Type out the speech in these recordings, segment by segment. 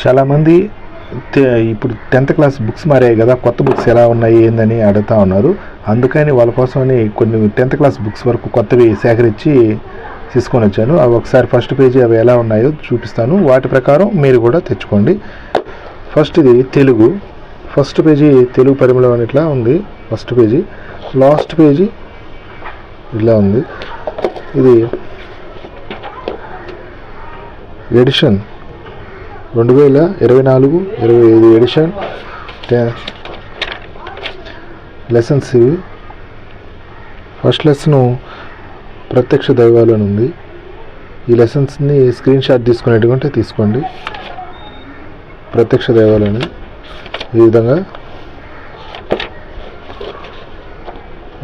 చాలామంది ఇప్పుడు 10th class books మారాయి కదా, కొత్త బుక్స్ ఎలా ఉన్నాయి ఏందని అడుగుతూ ఉన్నారు. అందుకని వాళ్ళ కోసమని కొన్ని 10th క్లాస్ బుక్స్ వరకు కొత్తవి సేకరించి తీసుకొని వచ్చాను. అవి ఒకసారి ఫస్ట్ పేజీ అవి ఎలా ఉన్నాయో చూపిస్తాను. వాటి ప్రకారం మీరు కూడా తెచ్చుకోండి. ఫస్ట్ ఇది తెలుగు. ఫస్ట్ పేజీ తెలుగు పరిమళం అని ఇట్లా ఉంది ఫస్ట్ పేజీ. లాస్ట్ పేజీ ఇలా ఉంది. ఇది ఎడిషన్ 2024-25 ఎడిషన్. లెసన్స్ ఇవి. ఫస్ట్ లెసను ప్రత్యక్ష దైవాలు అని ఉంది. ఈ లెసన్స్ని స్క్రీన్ షాట్ తీసుకునేట్టుకుంటే తీసుకోండి. ప్రత్యక్ష దైవాలని ఈ విధంగా.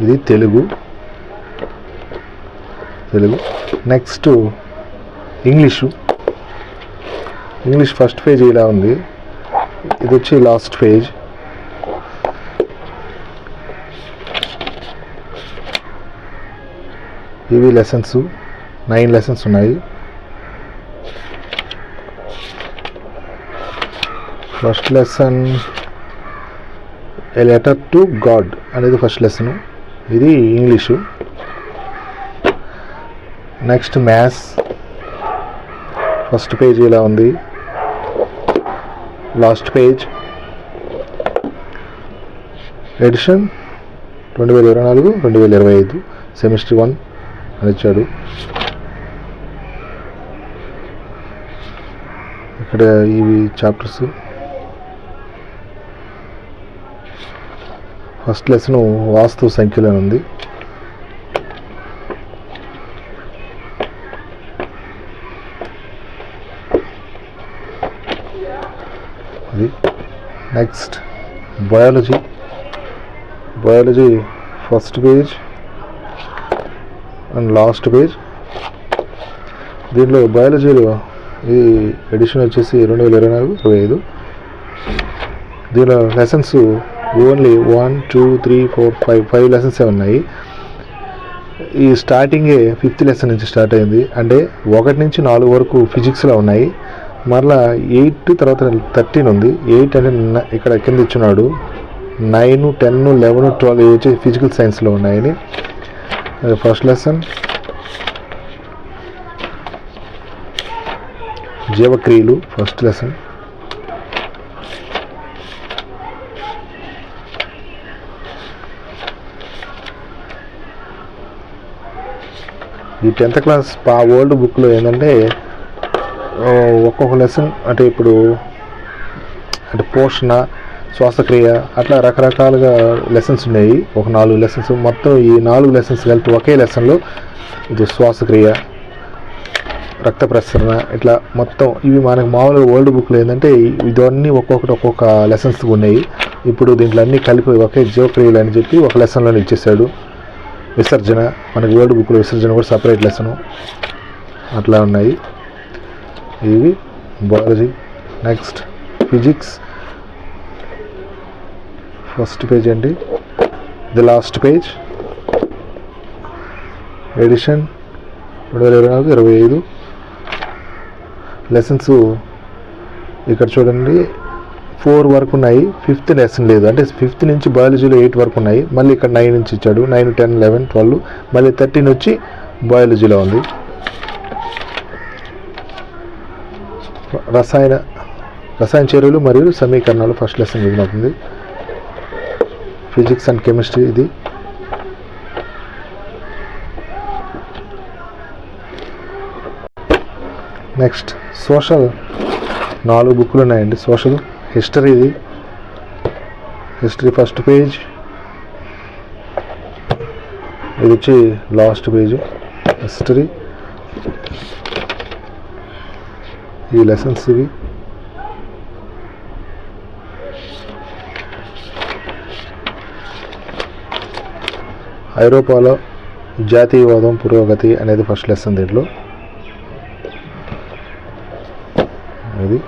ఇది Telugu. Next English first page ఇలా ఉంది. ఇది వచ్చి లాస్ట్ పేజ్. ఇవి లెసన్స్ 9 లెసన్స్ ఉన్నాయి. First lesson A letter to God అనేది ఫస్ట్ లెసన్. ఇది English. Next maths first page ఇలా ఉంది. Last page. ఎడిషన్ 2024-2025 సెమిస్టర్ 1 అని ఇచ్చాడు. ఇక్కడ ఇవి చాప్టర్స్. ఫస్ట్ లెసన్ వాస్తు సంఖ్యలో ఉంది. Next biology first page and last page. దీంట్లో బయాలజీలో ఈ ఎడిషన్ వచ్చేసి 2024-25. దీనిలో లెసన్స్ ఓన్లీ 1, 2, 3, 4, 5 లెసన్సే ఉన్నాయి. ఈ స్టార్టింగే 5th లెసన్ నుంచి స్టార్ట్ అయింది. అంటే 1 నుంచి 4 వరకు ఫిజిక్స్లో ఉన్నాయి. మరలా 8 తర్వాత 13 ఉంది. 8 అంటే ఇక్కడ కింద ఇచ్చున్నాడు. 9, 10, 11, 12 వచ్చి ఫిజికల్ సైన్స్లో ఉన్నాయని. ఫస్ట్ లెసన్ జీవక్రియలు ఫస్ట్ లెసన్. ఈ 10th క్లాస్ ఓల్డ్ బుక్లో ఏంటంటే ఒక్కొక్క లెసన్ అంటే ఇప్పుడు అంటే పోషణ, శ్వాసక్రియ అట్లా రకరకాలుగా లెసన్స్ ఉన్నాయి. ఒక 4 లెసన్స్. మొత్తం ఈ 4 లెసన్స్ కలిపి ఒకే లెసన్లో ఇది శ్వాసక్రియ, రక్త ప్రసరణ ఇట్లా మొత్తం ఇవి మనకు మామూలుగా ఓల్డ్ బుక్లో ఏంటంటే ఇవన్నీ ఒక్కొక్క లెసన్స్ ఉన్నాయి. ఇప్పుడు దీంట్లో అన్నీ కలిపి ఒకే జీవక్రియలు అని చెప్పి ఒక లెసన్లోనే ఇచ్చేసాడు. విసర్జన మనకి ఓల్డ్ బుక్లో విసర్జన కూడా సపరేట్ లెసను అట్లా ఉన్నాయి. ఇవి biology. Next physics first page అండి. The last page. Edition 2024-25 lessons. ఇక్కడ చూడండి 4 వరకు ఉన్నాయి. 5th లెసన్ లేదు. అంటే 5th నుంచి బయాలజీలో 8 వరకు ఉన్నాయి. మళ్ళీ ఇక్కడ 9 నుంచి ఇచ్చాడు. 9, 10, 11, 12 మళ్ళీ 13 వచ్చి బయాలజీలో ఉంది. రసాయన చర్యలు మరియు సమీకరణాలు ఫస్ట్ లెసన్ అవుతుంది. ఫిజిక్స్ అండ్ కెమిస్ట్రీ ఇది. నెక్స్ట్ సోషల్ 4 బుక్లు ఉన్నాయండి. Social history. ఇది హిస్టరీ ఫస్ట్ పేజ్. ఇది వచ్చి లాస్ట్ పేజ్. హిస్టరీ ఈ లెసన్స్ ఇవి. ఐరోపాలో జాతీయవాదం పురోగతి అనేది ఫస్ట్ లెసన్. దీంట్లో ఇది.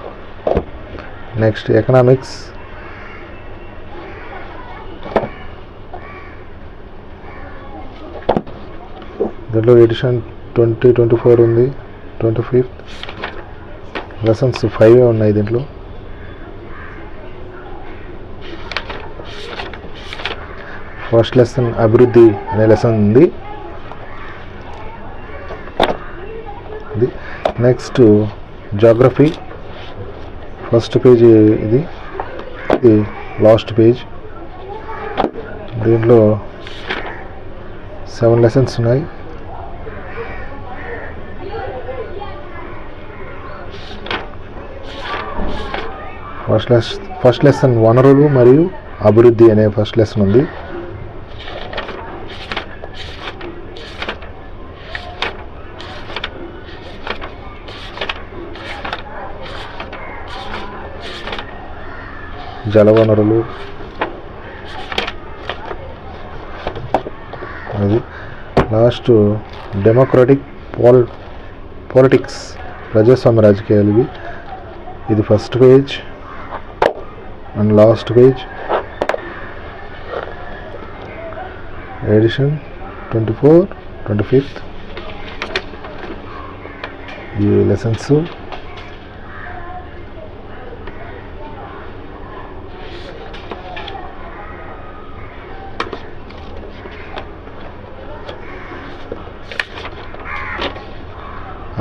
Next economics. దీంట్లో ఎడిషన్ 2024 ఉంది. 25th లెసన్స్ 5 ఉన్నాయి దీంట్లో. ఫస్ట్ లెసన్ అభివృద్ధి అనే లెసన్ ఉంది. ఇది నెక్స్ట్ జాగ్రఫీ ఫస్ట్ పేజ్, ఇది లాస్ట్ పేజ్. దీంట్లో 7 లెసన్స్ ఉన్నాయి. ఫస్ట్ లెసన్ వనరులు మరియు అభివృద్ధి అనే ఫస్ట్ లెసన్ ఉంది. జలవనరులు, అది లాస్ట్ డెమోక్రటిక్ పాలిటిక్స్ ప్రజాస్వామ్య రాజకీయాలు. ఇది first page and last page. Edition 24, 25 ఈ లెసన్స్.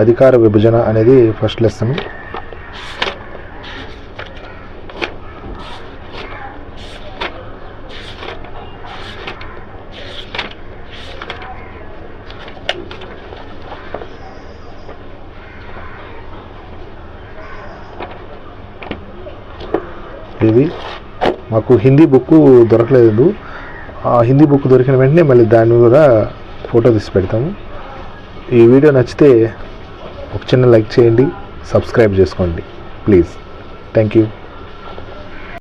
అధికార విభజన అనేది ఫస్ట్ లెసన్. ఇది మాకు హిందీ బుక్ దొరకలేదు. ఆ హిందీ బుక్ దొరికిన వెంటనే మళ్ళీ దాన్ని కూడా ఫోటో తీసి పెడతాము. ఈ వీడియో నచ్చితే ఒక చిన్న లైక్ చేయండి, సబ్స్క్రైబ్ చేసుకోండి ప్లీజ్. Thank you.